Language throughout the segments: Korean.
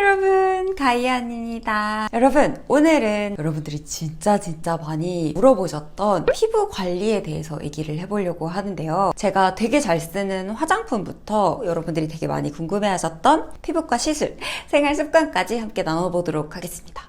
여러분, 가이안입니다. 여러분, 오늘은 여러분들이 진짜 많이 물어보셨던 피부 관리에 대해서 얘기를 해보려고 하는데요. 제가 되게 잘 쓰는 화장품부터 여러분들이 되게 많이 궁금해하셨던 피부과 시술, 생활 습관까지 함께 나눠보도록 하겠습니다.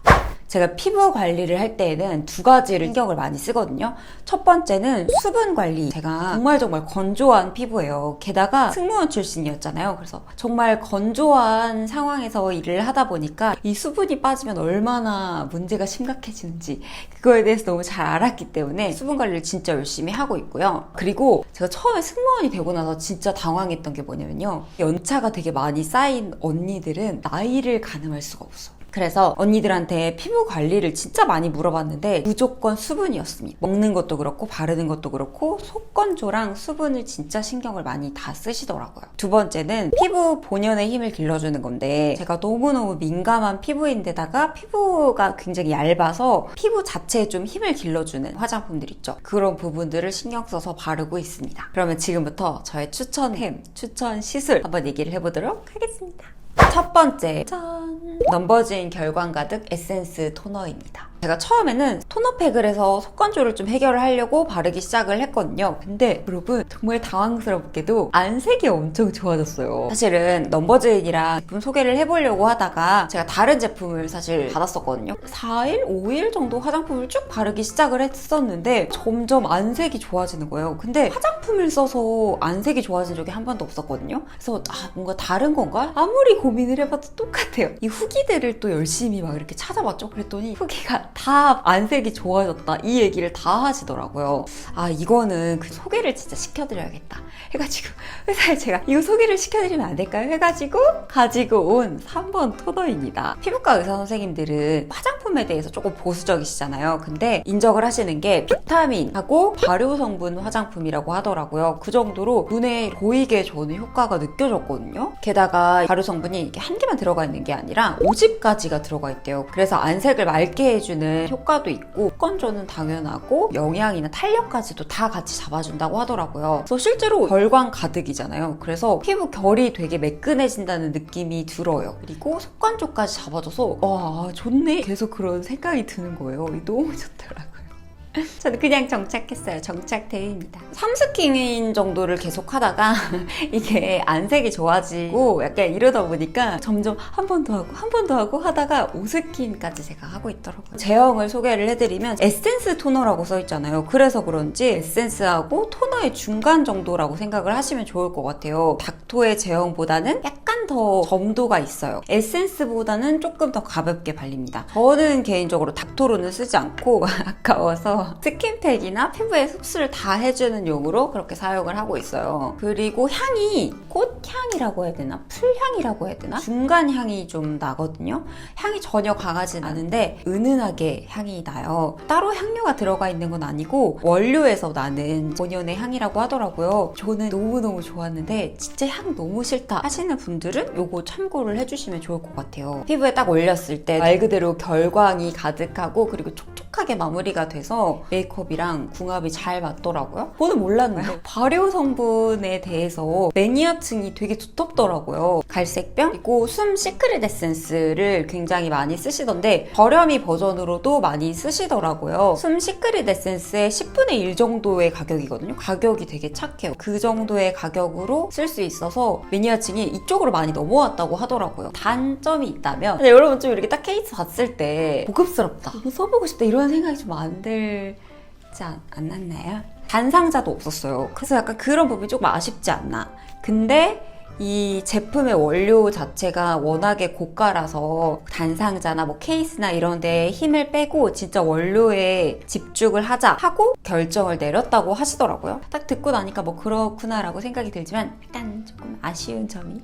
제가 피부 관리를 할 때에는 두 가지를 신경을 많이 쓰거든요. 첫 번째는 수분 관리. 제가 정말 건조한 피부예요. 게다가 승무원 출신이었잖아요. 그래서 정말 건조한 상황에서 일을 하다 보니까 이 수분이 빠지면 얼마나 문제가 심각해지는지 그거에 대해서 너무 잘 알았기 때문에 수분 관리를 진짜 열심히 하고 있고요. 그리고 제가 처음에 승무원이 되고 나서 진짜 당황했던 게 뭐냐면요. 연차가 되게 많이 쌓인 언니들은 나이를 가늠할 수가 없어. 그래서 언니들한테 피부 관리를 진짜 많이 물어봤는데 무조건 수분이었습니다. 먹는 것도 그렇고 바르는 것도 그렇고 속건조랑 수분을 진짜 신경을 많이 다 쓰시더라고요. 두 번째는 피부 본연의 힘을 길러주는 건데 제가 너무너무 민감한 피부인데다가 피부가 굉장히 얇아서 피부 자체에 좀 힘을 길러주는 화장품들 있죠. 그런 부분들을 신경 써서 바르고 있습니다. 그러면 지금부터 저의 추천템, 추천 시술 한번 얘기를 해보도록 하겠습니다. 첫 번째, 짠! 넘버즈인 결광 가득 에센스 토너입니다. 제가 처음에는 토너팩을 해서 속건조를 좀 해결을 하려고 바르기 시작을 했거든요. 근데 여러분 정말 당황스럽게도 안색이 엄청 좋아졌어요. 사실은 넘버즈인이랑 제품 소개를 해보려고 하다가 제가 다른 제품을 사실 받았었거든요. 4일, 5일 정도 화장품을 쭉 바르기 시작을 했었는데 점점 안색이 좋아지는 거예요. 근데 화장품을 써서 안색이 좋아진 적이 한 번도 없었거든요. 그래서 뭔가 다른 건가? 아무리 고민을 해봐도 똑같아요. 이 후기들을 또 열심히 막 이렇게 찾아봤죠. 그랬더니 후기가 다 안색이 좋아졌다 이 얘기를 다 하시더라고요. 이거는 그 소개를 진짜 시켜드려야겠다 해가지고 회사에 제가 이거 소개를 시켜드리면 안 될까요? 해가지고 가지고 온 3번 토너입니다. 피부과 의사 선생님들은 화장품에 대해서 조금 보수적이시잖아요. 근데 인정을 하시는 게 비타민하고 발효 성분 화장품이라고 하더라고요. 그 정도로 눈에 보이게 저는 효과가 느껴졌거든요. 게다가 발효 성분이 이렇게 한 개만 들어가 있는 게 아니라 5집까지가 들어가 있대요. 그래서 안색을 맑게 해주는 효과도 있고 속건조는 당연하고 영양이나 탄력까지도 다 같이 잡아준다고 하더라고요. 그래서 실제로 결광 가득이잖아요. 그래서 피부 결이 되게 매끈해진다는 느낌이 들어요. 그리고 속건조까지 잡아줘서 와 좋네 계속 그런 생각이 드는 거예요. 너무 좋더라고요. 저는 그냥 정착했어요. 정착템입니다. 3스킨 정도를 계속 하다가 이게 안색이 좋아지고 약간 이러다 보니까 점점 한 번 더 하고 한 번 더 하고 하다가 5스킨까지 제가 하고 있더라고요. 제형을 소개를 해드리면 에센스 토너라고 써있잖아요. 그래서 그런지 에센스하고 토너의 중간 정도라고 생각을 하시면 좋을 것 같아요. 닥토의 제형보다는 약간 더 점도가 있어요. 에센스보다는 조금 더 가볍게 발립니다. 저는 개인적으로 닥토로는 쓰지 않고 아까워서 스킨팩이나 피부에 흡수를 다 해주는 용으로 그렇게 사용을 하고 있어요. 그리고 향이 꽃향이라고 해야 되나? 풀향이라고 해야 되나? 중간 향이 좀 나거든요. 향이 전혀 강하진 않은데 은은하게 향이 나요. 따로 향료가 들어가 있는 건 아니고 원료에서 나는 본연의 향이라고 하더라고요. 저는 너무너무 좋았는데 진짜 향 너무 싫다 하시는 분들은 요거 참고를 해주시면 좋을 것 같아요. 피부에 딱 올렸을 때 말 그대로 결광이 가득하고 그리고 촉촉하게 마무리가 돼서 메이크업이랑 궁합이 잘 맞더라고요. 저는 몰랐는데 발효 성분에 대해서 매니아층이 되게 두텁더라고요. 갈색병 그리고 숨 시크릿 에센스를 굉장히 많이 쓰시던데 저렴이 버전으로도 많이 쓰시더라고요. 숨 시크릿 에센스의 10분의 1 정도의 가격이거든요. 가격이 되게 착해요. 그 정도의 가격으로 쓸 수 있어서 매니아층이 이쪽으로 많이 넘어왔다고 하더라고요. 단점이 있다면 근데 여러분 좀 이렇게 딱 케이스 봤을 때 고급스럽다 이거 써보고 싶다 이런 생각이 좀 안 들지 않았나요? 단상자도 없었어요. 그래서 약간 그런 부분이 조금 아쉽지 않나. 근데 이 제품의 원료 자체가 워낙에 고가라서 단상자나 뭐 케이스나 이런 데에 힘을 빼고 진짜 원료에 집중을 하자 하고 결정을 내렸다고 하시더라고요. 딱 듣고 나니까 뭐 그렇구나 라고 생각이 들지만 약간 조금 아쉬운 점이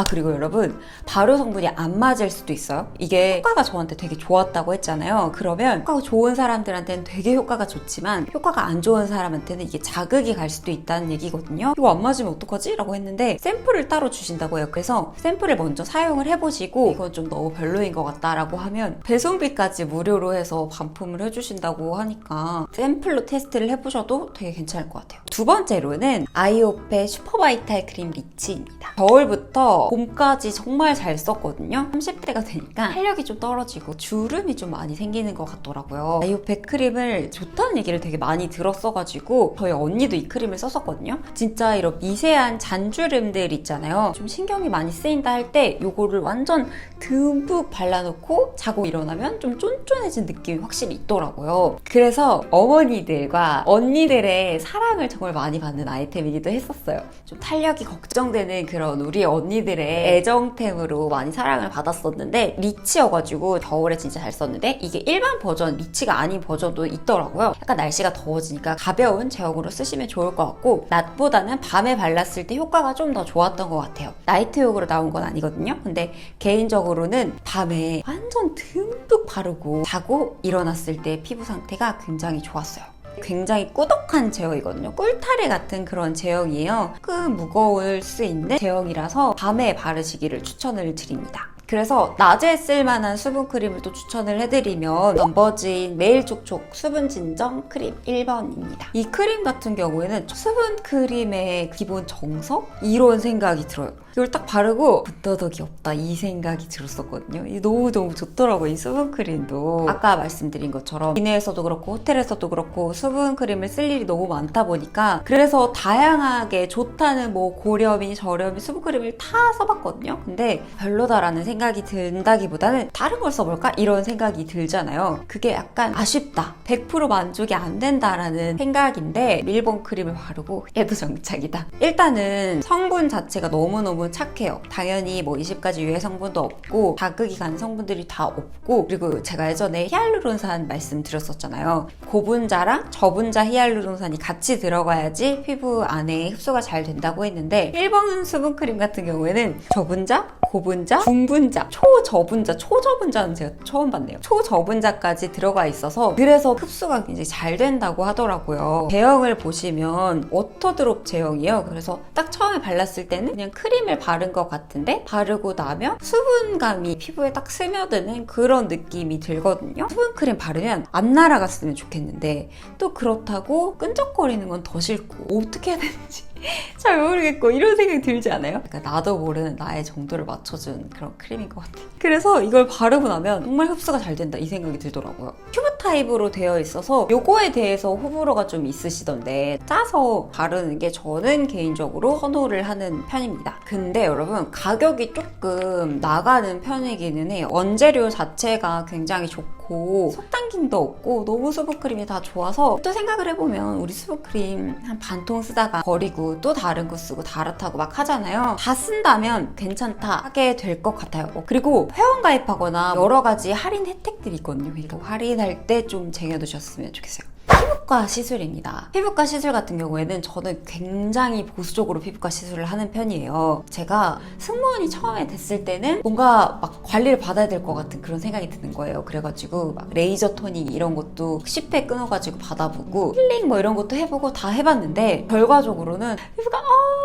그리고 여러분 발효 성분이 안 맞을 수도 있어요. 이게 효과가 저한테 되게 좋았다고 했잖아요. 그러면 효과가 좋은 사람들한테는 되게 효과가 좋지만 효과가 안 좋은 사람한테는 이게 자극이 갈 수도 있다는 얘기거든요. 이거 안 맞으면 어떡하지? 라고 했는데 샘플을 따로 주신다고 해요. 그래서 샘플을 먼저 사용을 해보시고 이건 좀 너무 별로인 것 같다 라고 하면 배송비까지 무료로 해서 반품을 해주신다고 하니까 샘플로 테스트를 해보셔도 되게 괜찮을 것 같아요. 두 번째로는 아이오페 슈퍼바이탈 크림 리치입니다. 겨울부터 그래서 봄까지 정말 잘 썼거든요. 30대가 되니까 탄력이 좀 떨어지고 주름이 좀 많이 생기는 것 같더라고요. 이 백크림을 좋다는 얘기를 되게 많이 들었어가지고 저희 언니도 이 크림을 썼었거든요. 진짜 이런 미세한 잔주름들 있잖아요. 좀 신경이 많이 쓰인다 할 때 이거를 완전 듬뿍 발라놓고 자고 일어나면 좀 쫀쫀해진 느낌이 확실히 있더라고요. 그래서 어머니들과 언니들의 사랑을 정말 많이 받는 아이템이기도 했었어요. 좀 탄력이 걱정되는 그런 우리 언니들의 애정템으로 많이 사랑을 받았었는데 리치여가지고 겨울에 진짜 잘 썼는데 이게 일반 버전, 리치가 아닌 버전도 있더라고요. 약간 날씨가 더워지니까 가벼운 제형으로 쓰시면 좋을 것 같고 낮보다는 밤에 발랐을 때 효과가 좀 더 좋았던 것 같아요. 나이트용으로 나온 건 아니거든요. 근데 개인적으로는 밤에 완전 듬뿍 바르고 자고 일어났을 때 피부 상태가 굉장히 좋았어요. 굉장히 꾸덕한 제형이거든요. 꿀타래 같은 그런 제형이에요. 조금 무거울 수 있는 제형이라서 밤에 바르시기를 추천을 드립니다. 그래서 낮에 쓸만한 수분크림을 또 추천을 해드리면 넘버진 매일 촉촉 수분 진정 크림 1번입니다. 이 크림 같은 경우에는 수분크림의 기본 정석? 이런 생각이 들어요. 이걸 딱 바르고 붙더덕이 없다 이 생각이 들었었거든요. 너무너무 좋더라고요. 이 수분크림도 아까 말씀드린 것처럼 기내에서도 그렇고 호텔에서도 그렇고 수분크림을 쓸 일이 너무 많다 보니까 그래서 다양하게 좋다는 뭐 고렴이 저렴이 수분크림을 다 써봤거든요. 근데 별로다라는 생각이 든다기보다는 다른 걸 써볼까? 이런 생각이 들잖아요. 그게 약간 아쉽다. 100% 만족이 안 된다라는 생각인데 밀봉 크림을 바르고 얘도 정착이다. 일단은 성분 자체가 너무너무 착해요. 당연히 뭐 20가지 유해 성분도 없고 자극이 가는 성분들이 다 없고 그리고 제가 예전에 히알루론산 말씀드렸었잖아요. 고분자랑 저분자 히알루론산이 같이 들어가야지 피부 안에 흡수가 잘 된다고 했는데 일본 수분크림 같은 경우에는 저분자, 고분자, 중분자, 초저분자, 초저분자는 제가 처음 봤네요. 초저분자까지 들어가 있어서 그래서 흡수가 굉장히 잘 된다고 하더라고요. 제형을 보시면 워터드롭 제형이에요. 그래서 딱 처음에 발랐을 때는 그냥 크림을 바른 것 같은데 바르고 나면 수분감이 피부에 딱 스며드는 그런 느낌이 들거든요. 수분크림 바르면 안 날아갔으면 좋겠는데 또 그렇다고 끈적거리는 건 더 싫고 어떻게 해야 되는지 잘 모르겠고 이런 생각이 들지 않아요? 그러니까 나도 모르는 나의 정도를 맞춰준 그런 크림인 것 같아요. 그래서 이걸 바르고 나면 정말 흡수가 잘 된다 이 생각이 들더라고요. 큐브 타입으로 되어 있어서 요거에 대해서 호불호가 좀 있으시던데 짜서 바르는 게 저는 개인적으로 선호를 하는 편입니다. 근데 여러분 가격이 조금 나가는 편이기는 해요. 원재료 자체가 굉장히 좋고 속당김도 없고 너무 수분크림이 다 좋아서 또 생각을 해보면 우리 수분크림 한 반 통 쓰다가 버리고 또 다른 거 쓰고 다르다고 막 하잖아요. 다 쓴다면 괜찮다 하게 될 것 같아요. 그리고 회원가입하거나 여러 가지 할인 혜택들이 있거든요. 그러니까 할인할 때 좀 쟁여두셨으면 좋겠어요. 피부과 시술입니다. 피부과 시술 같은 경우에는 저는 굉장히 보수적으로 피부과 시술을 하는 편이에요. 제가 승무원이 처음에 됐을 때는 뭔가 막 관리를 받아야 될 것 같은 그런 생각이 드는 거예요. 그래가지고 막 레이저 토닉 이런 것도 10회 끊어가지고 받아보고 힐링 뭐 이런 것도 해보고 다 해봤는데 결과적으로는 피부가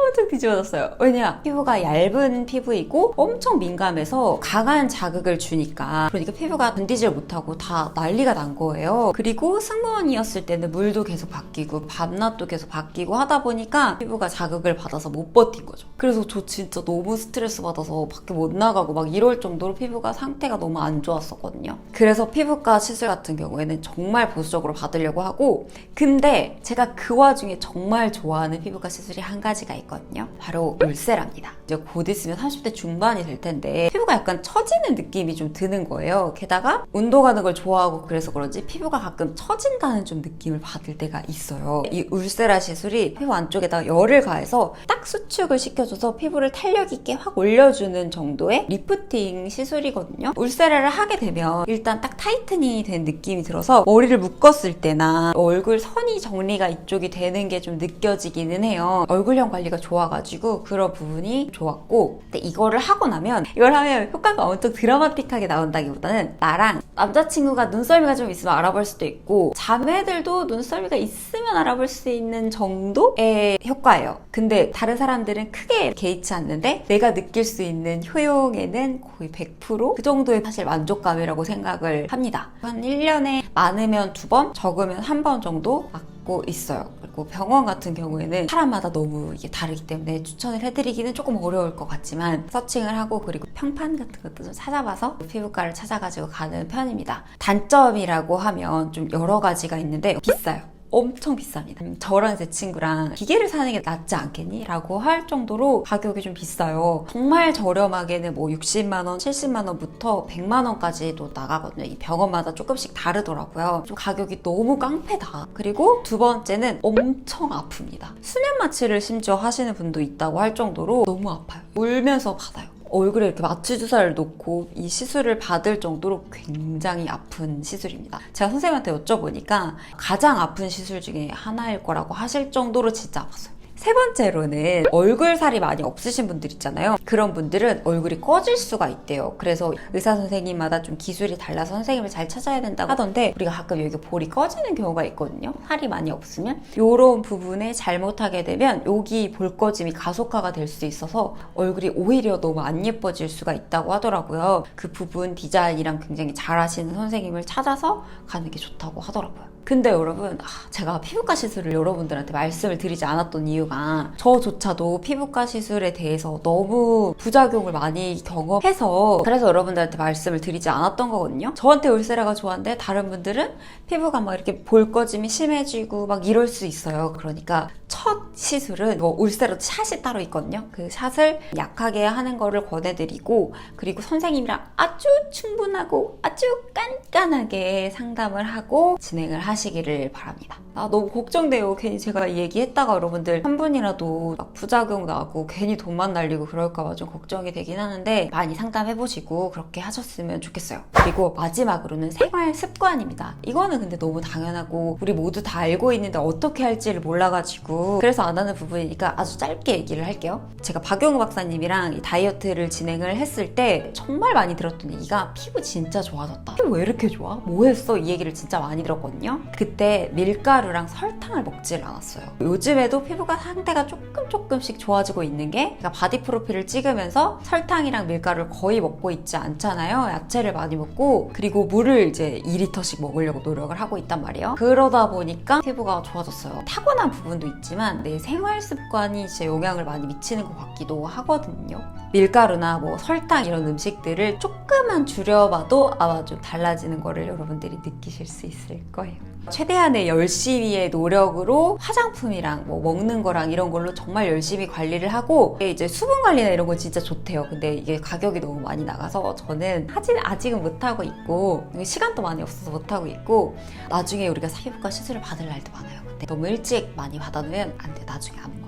엄청 뒤집어졌어요. 왜냐? 피부가 얇은 피부이고 엄청 민감해서 강한 자극을 주니까 그러니까 피부가 견디질 못하고 다 난리가 난 거예요. 그리고 승무원이었을 때는 물도 계속 바뀌고 밤낮도 계속 바뀌고 하다 보니까 피부가 자극을 받아서 못 버틴 거죠. 그래서 저 진짜 너무 스트레스 받아서 밖에 못 나가고 막 이럴 정도로 피부가 상태가 너무 안 좋았었거든요. 그래서 피부과 시술 같은 경우에는 정말 보수적으로 받으려고 하고 근데 제가 그 와중에 정말 좋아하는 피부과 시술이 한 가지가 있거든요. 바로 울세라입니다. 이제 곧 있으면 30대 중반이 될 텐데 피부가 약간 처지는 느낌이 좀 드는 거예요. 게다가 운동 가는 걸 좋아하고 그래서 그런지 피부가 가끔 처진다는 좀 느낌을 받을 때가 있어요. 이 울세라 시술이 피부 안쪽에다 열을 가해서 딱 수축을 시켜줘서 피부를 탄력 있게 확 올려주는 정도의 리프팅 시술이거든요. 울세라를 하게 되면 일단 딱 타이트닝이 된 느낌이 들어서 머리를 묶었을 때나 얼굴 선이 정리가 이쪽이 되는 게 좀 느껴지기는 해요. 얼굴형 관리가 좋아가지고 그런 부분이 좋았고 근데 이거를 하고 나면 이걸 하면 효과가 엄청 드라마틱하게 나온다기보다는 나랑 남자친구가 눈썰미가 좀 있으면 알아볼 수도 있고 자매들도 눈썰미가 있으면 알아볼 수 있는 정도의 효과예요. 근데 다른 사람들은 크게 개의치 않는데 내가 느낄 수 있는 효용에는 거의 100%그 정도의 사실 만족감이라고 생각을 합니다. 한 1년에 많으면 2번, 적으면 1번 정도 맞고 있어요. 하고 병원 같은 경우에는 사람마다 너무 이게 다르기 때문에 추천을 해드리기는 조금 어려울 것 같지만 서칭을 하고 그리고 평판 같은 것도 좀 찾아봐서 피부과를 찾아가지고 가는 편입니다. 단점이라고 하면 좀 여러 가지가 있는데 비싸요. 엄청 비쌉니다. 저랑 제 친구랑 기계를 사는 게 낫지 않겠니? 라고 할 정도로 가격이 좀 비싸요. 정말 저렴하게는 뭐 60만원, 70만원부터 100만원까지도 나가거든요. 이 병원마다 조금씩 다르더라고요. 좀 가격이 너무 깡패다. 그리고 두 번째는 엄청 아픕니다. 수면 마취를 심지어 하시는 분도 있다고 할 정도로 너무 아파요. 울면서 받아요. 얼굴에 이렇게 마취 주사를 놓고 이 시술을 받을 정도로 굉장히 아픈 시술입니다. 제가 선생님한테 여쭤보니까 가장 아픈 시술 중에 하나일 거라고 하실 정도로 진짜 아팠어요. 세 번째로는 얼굴 살이 많이 없으신 분들 있잖아요. 그런 분들은 얼굴이 꺼질 수가 있대요. 그래서 의사 선생님마다 좀 기술이 달라서 선생님을 잘 찾아야 된다고 하던데 우리가 가끔 여기 볼이 꺼지는 경우가 있거든요. 살이 많이 없으면 이런 부분에 잘못하게 되면 여기 볼 꺼짐이 가속화가 될 수 있어서 얼굴이 오히려 너무 안 예뻐질 수가 있다고 하더라고요. 그 부분 디자인이랑 굉장히 잘하시는 선생님을 찾아서 가는 게 좋다고 하더라고요. 근데 여러분, 제가 피부과 시술을 여러분들한테 말씀을 드리지 않았던 이유가 저조차도 피부과 시술에 대해서 너무 부작용을 많이 경험해서 그래서 여러분들한테 말씀을 드리지 않았던 거거든요. 저한테 울세라가 좋아하는데 다른 분들은 피부가 막 이렇게 볼 꺼짐이 심해지고 막 이럴 수 있어요. 그러니까 첫 시술은 뭐 울세라 샷이 따로 있거든요. 그 샷을 약하게 하는 거를 권해드리고 그리고 선생님이랑 아주 충분하고 아주 깐깐하게 상담을 하고 진행을 하시기를 바랍니다. 너무 걱정돼요. 괜히 제가 얘기했다가 여러분들 한 분이라도 막 부작용 나고 괜히 돈만 날리고 그럴까봐 좀 걱정이 되긴 하는데 많이 상담해보시고 그렇게 하셨으면 좋겠어요. 그리고 마지막으로는 생활 습관입니다. 이거는 근데 너무 당연하고 우리 모두 다 알고 있는데 어떻게 할지를 몰라가지고 그래서 안 하는 부분이니까 아주 짧게 얘기를 할게요. 제가 박용우 박사님이랑 이 다이어트를 진행을 했을 때 정말 많이 들었던 얘기가 피부 진짜 좋아졌다. 피부 왜 이렇게 좋아? 뭐 했어? 이 얘기를 진짜 많이 들었거든요. 그때 밀가루랑 설탕을 먹질 않았어요. 요즘에도 피부가 상태가 조금씩 좋아지고 있는 게 제가 바디 프로필을 찍으면서 설탕이랑 밀가루를 거의 먹고 있지 않잖아요. 야채를 많이 먹고 그리고 물을 이제 2리터씩 먹으려고 노력을 하고 있단 말이에요. 그러다 보니까 피부가 좋아졌어요. 타고난 부분도 있지만 내 생활 습관이 이제 영향을 많이 미치는 것 같기도 하거든요. 밀가루나 뭐 설탕 이런 음식들을 조금만 줄여봐도 아마 좀 달라지는 거를 여러분들이 느끼실 수 있을 거예요. 최대한의 열심히의 노력으로 화장품이랑 뭐 먹는 거랑 이런 걸로 정말 열심히 관리를 하고 이제 수분 관리나 이런 건 진짜 좋대요. 근데 이게 가격이 너무 많이 나가서 저는 아직은 못하고 있고 시간도 많이 없어서 못하고 있고 나중에 우리가 피부과 시술을 받을 날도 많아요. 근데 너무 일찍 많이 받아놓으면 안 돼. 나중에 안 먹어.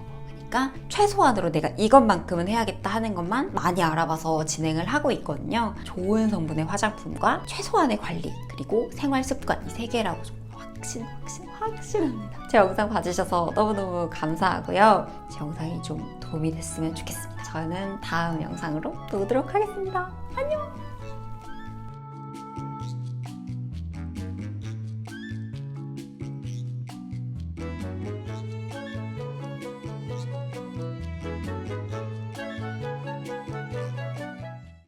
그러니까 최소한으로 내가 이것만큼은 해야겠다 하는 것만 많이 알아봐서 진행을 하고 있거든요. 좋은 성분의 화장품과 최소한의 관리 그리고 생활 습관 이 세 개라고 좀 확신합니다. 제 영상 봐주셔서 너무너무 감사하고요. 제 영상이 좀 도움이 됐으면 좋겠습니다. 저는 다음 영상으로 또 오도록 하겠습니다. 안녕!